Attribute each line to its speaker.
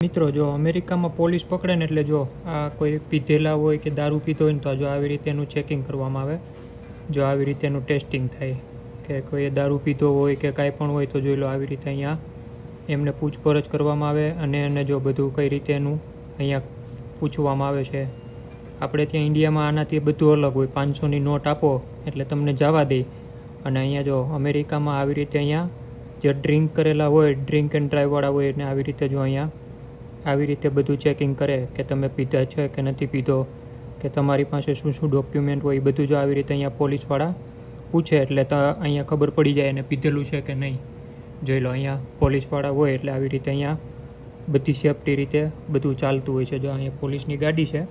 Speaker 1: મિત્રો જો અમેરિકામાં પોલીસ પકડે ને એટલે જો આ કોઈ પીધેલા હોય કે દારૂ પીધો હોય ને તો જો આવી રીતે એનું ચેકિંગ કરવામાં આવે. જો આવી રીતે એનું ટેસ્ટિંગ થાય કે કોઈએ દારૂ પીધો હોય કે કાંઈ પણ હોય તો જોઈ લો આવી રીતે અહીંયા એમને પૂછપરછ કરવામાં આવે અને એને જો બધું કઈ રીતે એનું અહીંયા પૂછવામાં આવે છે. આપણે ત્યાં ઇન્ડિયામાં આનાથી બધું અલગ હોય. 500ની નોટ આપો એટલે તમને જવા દે. અને અહીંયા જો અમેરિકામાં આવી રીતે અહીંયા જે ડ્રિંક કરેલા હોય ડ્રિંક એન્ડ ડ્રાઈવવાળા હોય એને આવી રીતે જો અહીંયા આવી રીતે બધું ચેકિંગ કરે કે તમે પીધા છે કે નથી પીધો કે તમારી પાસે શું શું ડોક્યુમેન્ટ હોય એ બધું જો આવી રીતે અહીંયા પોલીસવાળા પૂછે એટલે તો અહીંયા ખબર પડી જાય એને પીધેલું છે કે નહીં. જોઈ લો અહીંયા પોલીસવાળા હોય એટલે આવી રીતે અહીંયા બધી સેફટી રીતે બધું ચાલતું હોય છે. જો અહીંયા પોલીસની ગાડી છે